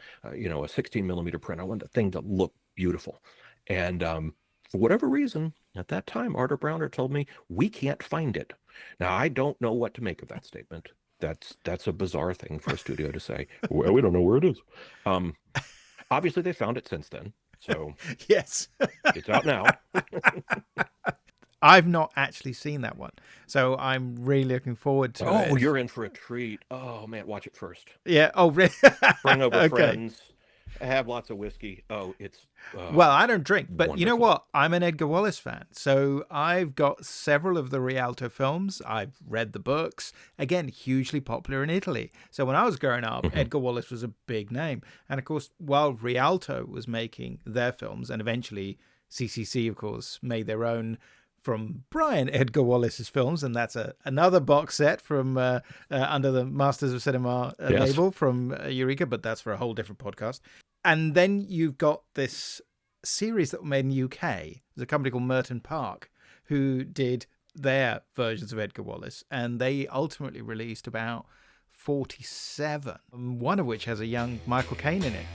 16 millimeter print. I wanted the thing to look beautiful. And for whatever reason, at that time, Arthur Browner told me, we can't find it. Now, I don't know what to make of that statement. That's a bizarre thing for a studio to say. Well, we don't know where it is. Obviously, they found it since then. So yes, it's out now. I've not actually seen that one, so I'm really looking forward to it. Oh, you're in for a treat. Oh man, watch it first. Yeah. Oh, really? Bring over friends. Have lots of whiskey. Oh, it's well, I don't drink, but wonderful. You know what? I'm an Edgar Wallace fan, so I've got several of the Rialto films. I've read the books. Again, hugely popular in Italy. So when I was growing up, Edgar Wallace was a big name, and of course, while Rialto was making their films, and eventually CCC, of course, made their own from Brian Edgar Wallace's films, and that's another box set from under the Masters of Cinema label from Eureka, but that's for a whole different podcast. And then you've got this series that were made in the UK. There's a company called Merton Park who did their versions of Edgar Wallace, and they ultimately released about 47, one of which has a young Michael Caine in it.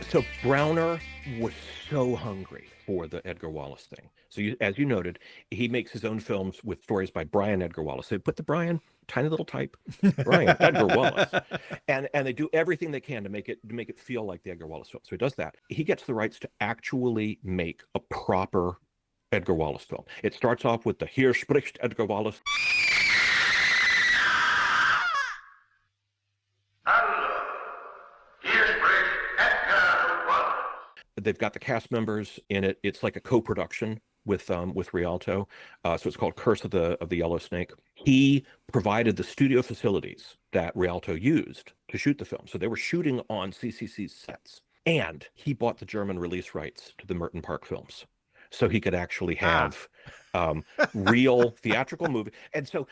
So Browner was so hungry for the Edgar Wallace thing. So as you noted, he makes his own films with stories by Brian Edgar Wallace. They put the Brian, tiny little type, Brian Edgar Wallace, and they do everything they can to make it feel like the Edgar Wallace film. So he does that. He gets the rights to actually make a proper Edgar Wallace film. It starts off with the Hier spricht Edgar Wallace. They've got the cast members in it. It's like a co-production with Rialto. So it's called Curse of the Yellow Snake. He provided the studio facilities that Rialto used to shoot the film. So they were shooting on CCC's sets. And he bought the German release rights to the Merton Park films, so he could actually have real theatrical movie. And so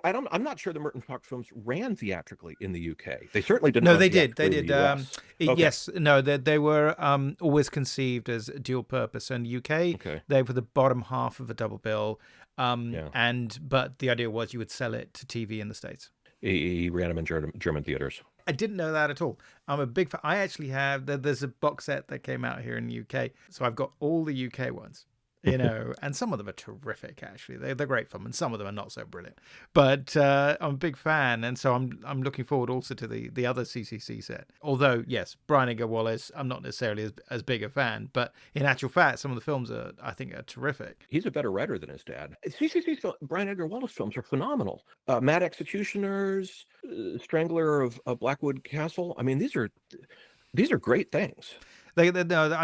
I'm not sure the Merton Park films ran theatrically in the UK. They certainly didn't. No, they did. They did. Okay. Yes, no, they were always conceived as dual purpose. So in the UK, they were the bottom half of a double bill. But the idea was you would sell it to TV in the States. He ran them in German theaters. I didn't know that at all. I'm a big fan. I actually have, there's a box set that came out here in the UK. So I've got all the UK ones, and some of them are terrific, actually. They're great fun, and some of them are not so brilliant. But I'm a big fan, and so I'm looking forward also to the other CCC set. Although, yes, Brian Edgar Wallace, I'm not necessarily as big a fan, but in actual fact, some of the films I think are terrific. He's a better writer than his dad. CCC's Brian Edgar Wallace films are phenomenal. Mad Executioners, Strangler of Blackwood Castle. I mean, these are great things. I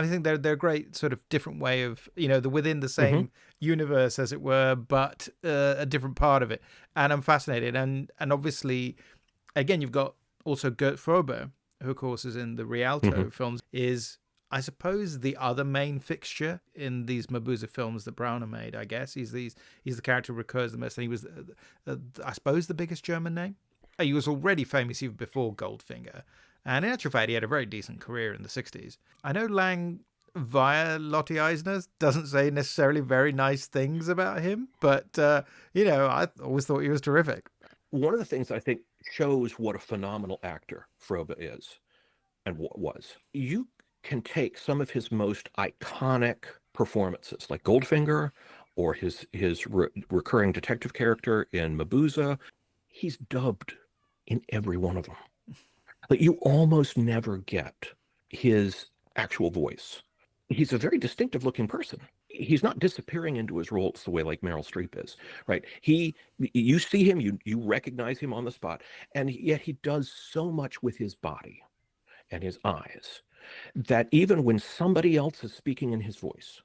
think they're a great sort of different way of, they're within the same universe, as it were, but a different part of it. And I'm fascinated. And obviously, again, you've got also Gert Frobe, who, of course, is in the Rialto films, is, I suppose, the other main fixture in these Mabuse films that Browner made, I guess. He's the character who recurs the most. And he was, I suppose, the biggest German name. He was already famous even before Goldfinger. And in actual fact, he had a very decent career in the 60s. I know Lang, via Lottie Eisner, doesn't say necessarily very nice things about him, but, I always thought he was terrific. One of the things I think shows what a phenomenal actor Frobe is and what was. You can take some of his most iconic performances, like Goldfinger or his recurring detective character in Mabuse. He's dubbed in every one of them. But you almost never get his actual voice. he's a very distinctive looking person. He's not disappearing into his roles the way like Meryl Streep is, right? You see him, you recognize him on the spot, and yet he does so much with his body and his eyes that even when somebody else is speaking in his voice,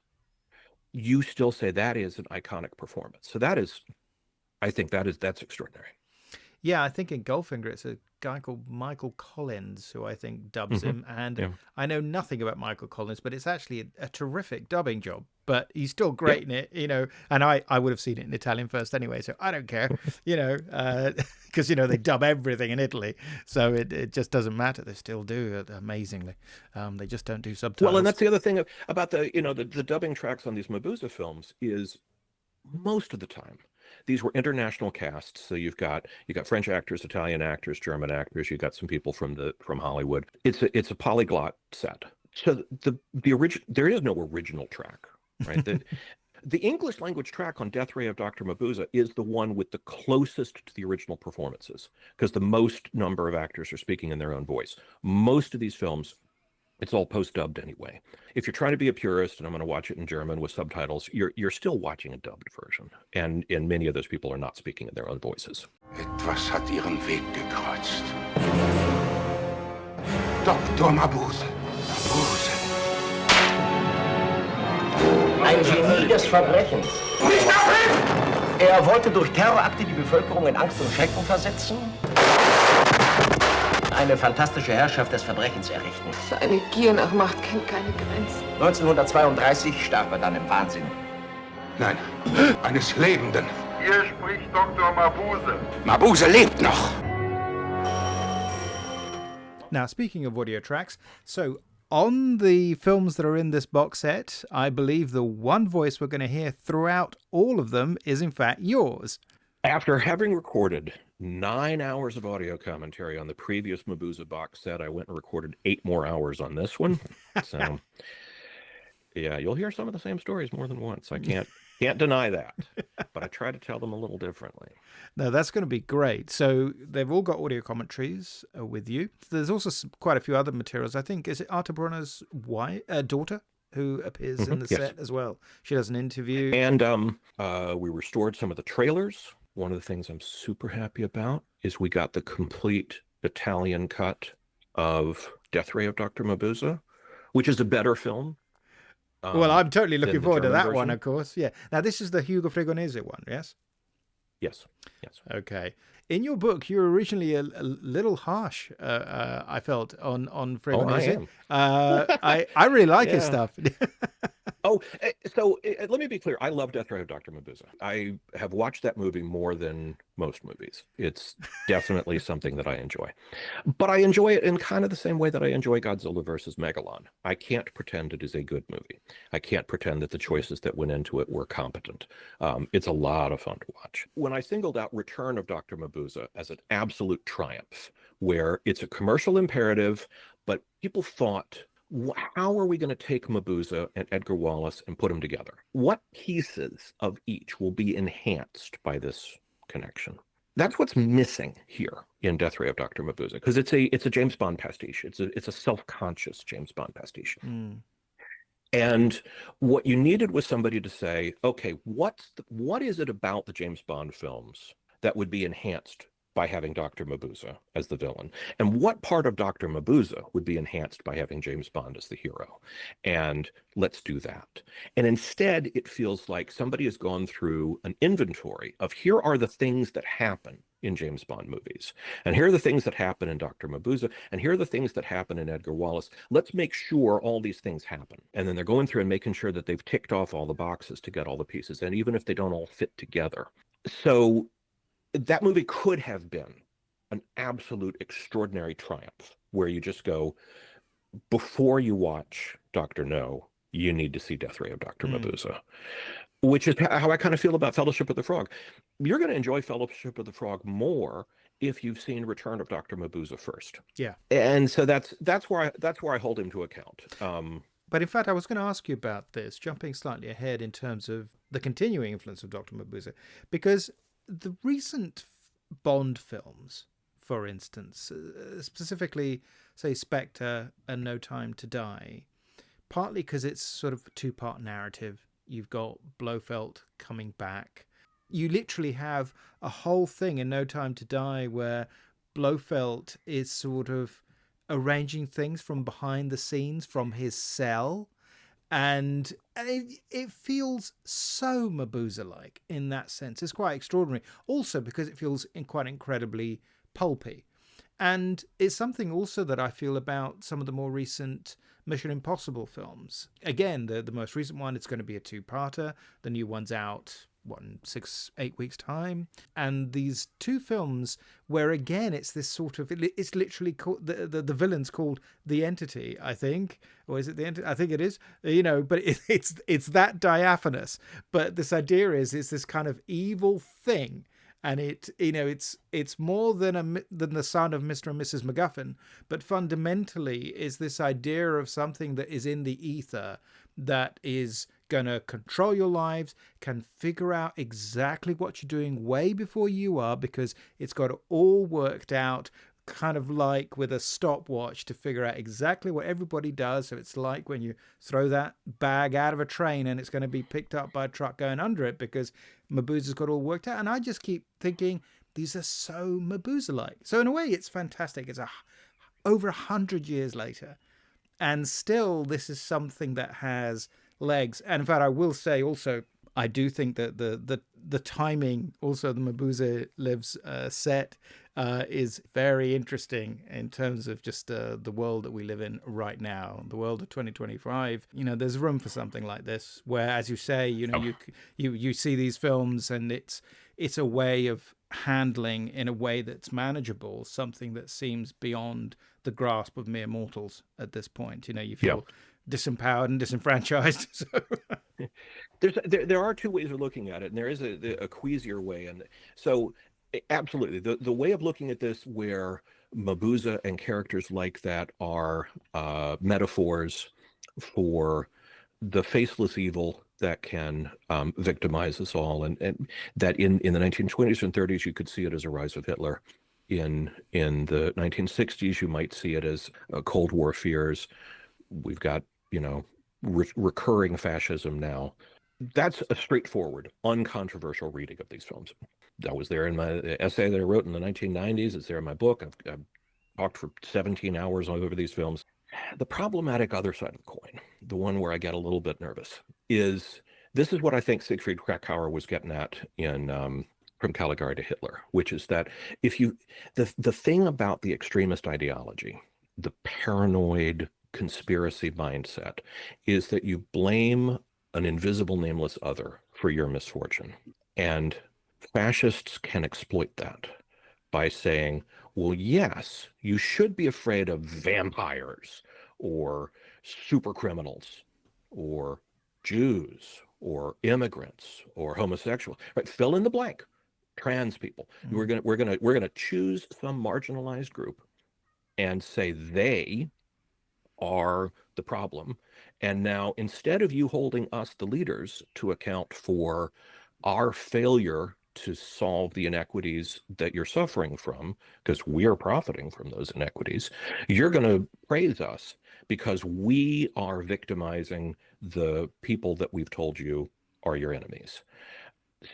you still say that is an iconic performance. So I think that's extraordinary. Yeah, I think in Goldfinger, it's a guy called Michael Collins who I think dubs him. And I know nothing about Michael Collins, but it's actually a terrific dubbing job. But he's still great in it, and I would have seen it in Italian first anyway, so I don't care, because, they dub everything in Italy. So it just doesn't matter. They still do it amazingly. They just don't do subtitles. Well, and that's the other thing about the dubbing tracks on these Mabuse films is most of the time, these were international casts. So you got French actors, Italian actors, German actors. You got some people from Hollywood. It's a polyglot set. So there is no original track, right? The English language track on Death Ray of Dr. Mabuse is the one with the closest to the original performances, because the most number of actors are speaking in their own voice. Most of these films, it's all post-dubbed anyway. If you're trying to be a purist, and I'm going to watch it in German with subtitles, you're still watching a dubbed version. And many of those people are not speaking in their own voices. Etwas hat ihren Weg gekreuzt. Dr. Mabuse. Mabuse. Ein Genie des Verbrechens. Nicht dahin! Er wollte durch Terrorakte die Bevölkerung in Angst und Schrecken versetzen. Eine fantastische Herrschaft des Verbrechens errichten. Seine Gier nach Macht kennt keine Grenzen. 1932 starb er dann im Wahnsinn. Nein, eines Lebenden. Hier spricht Dr. Mabuse. Mabuse lebt noch. Now, speaking of audio tracks, so on the films that are in this box set, I believe the one voice we're going to hear throughout all of them is in fact yours. After having recorded 9 hours of audio commentary on the previous Mabuse box set, I went and recorded 8 more hours on this one. So, yeah, you'll hear some of the same stories more than once. I can't deny that, but I try to tell them a little differently. No, that's going to be great. So they've all got audio commentaries with you. There's also quite a few other materials. I think, is it Arta Brunner's daughter who appears in the set as well? She does an interview. And we restored some of the trailers. One of the things I'm super happy about is we got the complete Italian cut of Death Ray of Dr. Mabuse, which is a better film. Well, I'm totally looking forward to that version. one, of course. Yeah. Now, this is the Hugo Fregonese one, yes? Yes. Okay. In your book, you were originally a little harsh, I felt, on Fregonese. I really like his stuff. So let me be clear. I love Death Ray of Dr. Mabuse. I have watched that movie more than most movies. It's definitely something that I enjoy. But I enjoy it in kind of the same way that I enjoy Godzilla versus Megalon. I can't pretend it is a good movie. I can't pretend that the choices that went into it were competent. It's a lot of fun to watch. When I singled out Return of Dr. Mabuse as an absolute triumph, where it's a commercial imperative, but people thought, how are we going to take Mabuse and Edgar Wallace and put them together? What pieces of each will be enhanced by this connection? That's what's missing here in Death Ray of Dr. Mabuse, because it's a James Bond pastiche. It's a self-conscious James Bond pastiche. And what you needed was somebody to say, okay, what is it about the James Bond films that would be enhanced by having Dr. Mabuse as the villain? And what part of Dr. Mabuse would be enhanced by having James Bond as the hero? And let's do that. And instead, it feels like somebody has gone through an inventory of, here are the things that happen in James Bond movies. And here are the things that happen in Dr. Mabuse. And here are the things that happen in Edgar Wallace. Let's make sure all these things happen. And then they're going through and making sure that they've ticked off all the boxes to get all the pieces. And even if they don't all fit together. So that movie could have been an absolute extraordinary triumph, where you just go, before you watch Dr. No, you need to see Death Ray of Dr. Mabuse, which is how I kind of feel about Fellowship of the Frog. You're going to enjoy Fellowship of the Frog more if you've seen Return of Dr. Mabuse first. Yeah. And so that's where I hold him to account. But in fact, I was going to ask you about this, jumping slightly ahead in terms of the continuing influence of Dr. Mabuse, because the recent Bond films, for instance, specifically, say, Spectre and No Time to Die, partly because it's sort of a two-part narrative. You've got Blofeld coming back. You literally have a whole thing in No Time to Die where Blofeld is sort of arranging things from behind the scenes from his cell. And it feels so Mabuse-like in that sense. It's quite extraordinary. Also because it feels quite incredibly pulpy. And it's something also that I feel about some of the more recent Mission Impossible films. Again, the most recent one, it's going to be a two-parter. The new one's out, in 6-8 weeks' time. And these two films where, again, it's this sort of... It's literally called... The villain's called The Entity, I think. Or is it The Entity? I think it is. But it's that diaphanous. But this idea is this kind of evil thing. And it's more than the son of Mr. and Mrs. MacGuffin, but fundamentally is this idea of something that is in the ether that is going to control your lives, can figure out exactly what you're doing way before you are, because it's got it all worked out, kind of like with a stopwatch to figure out exactly what everybody does. So it's like when you throw that bag out of a train and it's going to be picked up by a truck going under it, because Mabuse's got it all worked out. And I just keep thinking these are so Mabuse-like. So in a way, it's fantastic. It's over 100 years later, and still this is something that has legs. And in fact, I will say also, I do think that the timing, also the Mabuse Lives set, is very interesting in terms of just the world that we live in right now, the world of 2025. There's room for something like this, where, as you say, you see these films, and it's a way of handling in a way that's manageable something that seems beyond the grasp of mere mortals at this point. You feel disempowered and disenfranchised. So. There are two ways of looking at it, and there is a queasier way. And so absolutely the way of looking at this, where Mabuse and characters like that are metaphors for the faceless evil that can victimize us all, and that in the 1920s and 30s you could see it as a rise of Hitler. In the 1960s you might see it as Cold War fears. We've got recurring fascism now. That's a straightforward, uncontroversial reading of these films. That was there in my essay that I wrote in the 1990s. It's there in my book. I've talked for 17 hours over these films. The problematic other side of the coin, the one where I get a little bit nervous, is this is what I think Siegfried Kracauer was getting at in From Caligari to Hitler, which is that the thing about the extremist ideology, the paranoid conspiracy mindset, is that you blame an invisible nameless other for your misfortune. And fascists can exploit that by saying, well, yes, you should be afraid of vampires or super criminals or Jews or immigrants or homosexuals, right? Fill in the blank. Trans people. Mm-hmm. We're gonna choose some marginalized group and say they are the problem. And now, instead of you holding us, the leaders, to account for our failure to solve the inequities that you're suffering from, because we're profiting from those inequities, you're going to praise us because we are victimizing the people that we've told you are your enemies.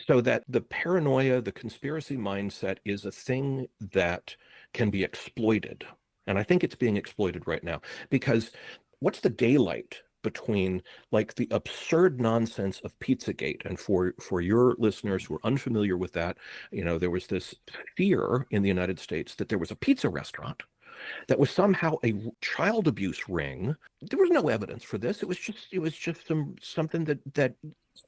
So that the paranoia, the conspiracy mindset is a thing that can be exploited. And I think it's being exploited right now, because what's the daylight between like the absurd nonsense of Pizzagate? And for your listeners who are unfamiliar with that, there was this fear in the United States that there was a pizza restaurant that was somehow a child abuse ring. There was no evidence for this. It was just something that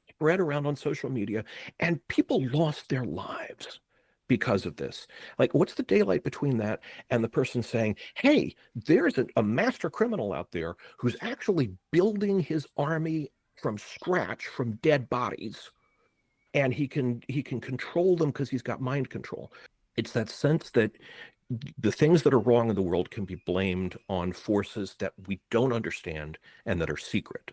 spread around on social media, and people lost their lives because of this. Like, what's the daylight between that and the person saying, hey, there's a master criminal out there who's actually building his army from scratch from dead bodies, and he can control them because he's got mind control. It's that sense that the things that are wrong in the world can be blamed on forces that we don't understand and that are secret,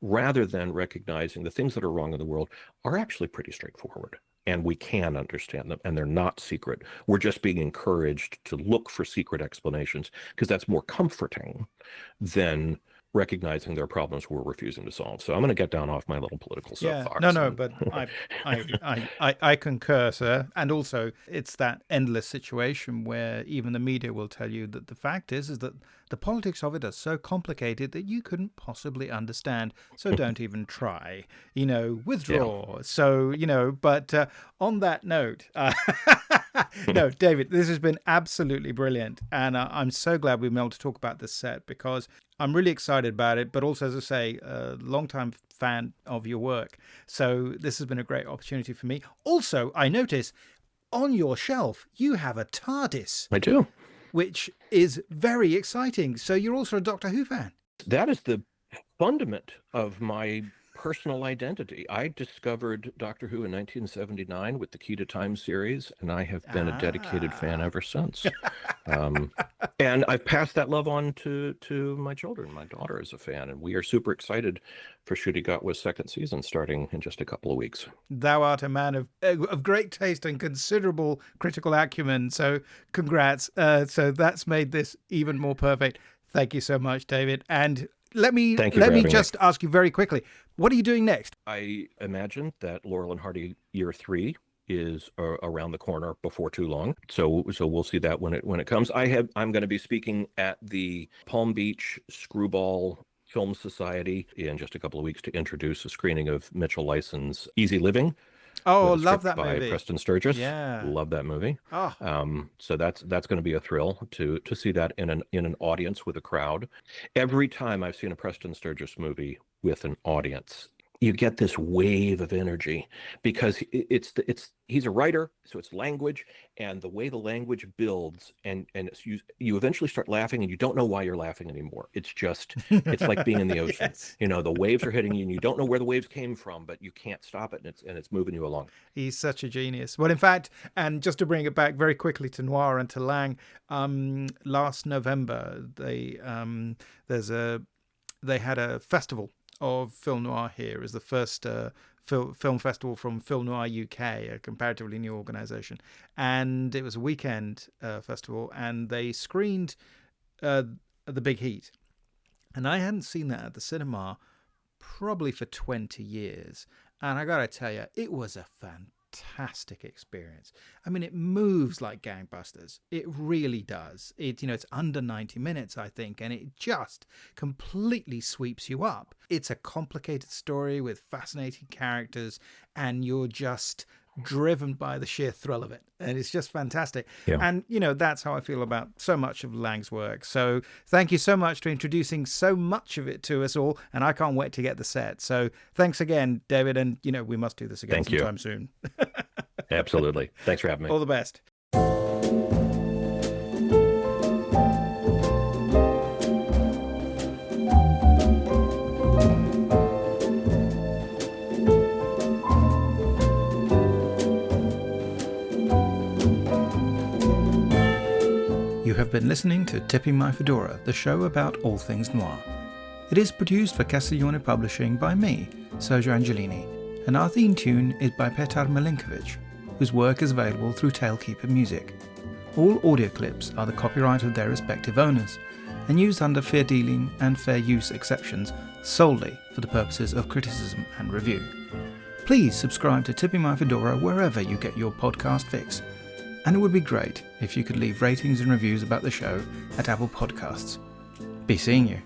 rather than recognizing the things that are wrong in the world are actually pretty straightforward. And we can understand them, and they're not secret. We're just being encouraged to look for secret explanations because that's more comforting than recognizing there are problems we're refusing to solve. So I'm going to get down off my little political soapbox. But I concur, sir. And also, it's that endless situation where even the media will tell you that the fact is that the politics of it are so complicated that you couldn't possibly understand. So don't even try. Withdraw. Yeah. So But on that note. No, David, this has been absolutely brilliant. And I'm so glad we've been able to talk about this set because I'm really excited about it. But also, as I say, a long-time fan of your work. So this has been a great opportunity for me. Also, I notice on your shelf, you have a TARDIS. I do. Which is very exciting. So you're also a Doctor Who fan. That is the fundament of my personal identity. I discovered Doctor Who in 1979 with the Key to Time series, and I have been a dedicated fan ever since. And I've passed that love on to my children. My daughter is a fan, and we are super excited for Ncuti Gatwa's second season starting in just a couple of weeks. Thou art a man of great taste and considerable critical acumen, so congrats. So that's made this even more perfect. Thank you so much, David. And let me just ask you very quickly, what are you doing next? I imagine that Laurel and Hardy Year 3 is around the corner before too long. So we'll see that when it comes. I'm going to be speaking at the Palm Beach Screwball Film Society in just a couple of weeks to introduce a screening of Mitchell Lyson's Easy Living. Oh, love that by movie. Preston Sturges. Yeah, love that movie. Oh. So that's going to be a thrill to see that in an audience with a crowd. Every time I've seen a Preston Sturges movie with an audience, you get this wave of energy because he's a writer, so it's language, and the way the language builds, and you eventually start laughing, and you don't know why you're laughing anymore. It's like being in the ocean. Yes. The waves are hitting you, and you don't know where the waves came from, but you can't stop it, and it's moving you along. He's such a genius. Well, in fact, and just to bring it back very quickly to noir and to Lang, last November they had a festival of film noir here as the first film festival from Film Noir UK, a comparatively new organisation, and it was a weekend festival, and they screened The Big Heat, and I hadn't seen that at the cinema probably for 20 years, and I gotta tell you, it was a fantastic experience. I mean, it moves like gangbusters. It really does. It's under 90 minutes, I think, and it just completely sweeps you up. It's a complicated story with fascinating characters, and you're just driven by the sheer thrill of it, and it's just fantastic. Yeah. And that's how I feel about so much of Lang's work. So thank you so much for introducing so much of it to us all, and I can't wait to get the set. So thanks again, David, and we must do this again sometime soon. Absolutely. Thanks for having me. All the best. You have been listening to Tipping My Fedora, the show about all things noir. It is produced for Castiglione Publishing by me, Sergio Angelini, and our theme tune is by Petar Milinkovic, whose work is available through Tailkeeper Music. All audio clips are the copyright of their respective owners, and used under fair dealing and fair use exceptions solely for the purposes of criticism and review. Please subscribe to Tipping My Fedora wherever you get your podcast fix. And it would be great if you could leave ratings and reviews about the show at Apple Podcasts. Be seeing you.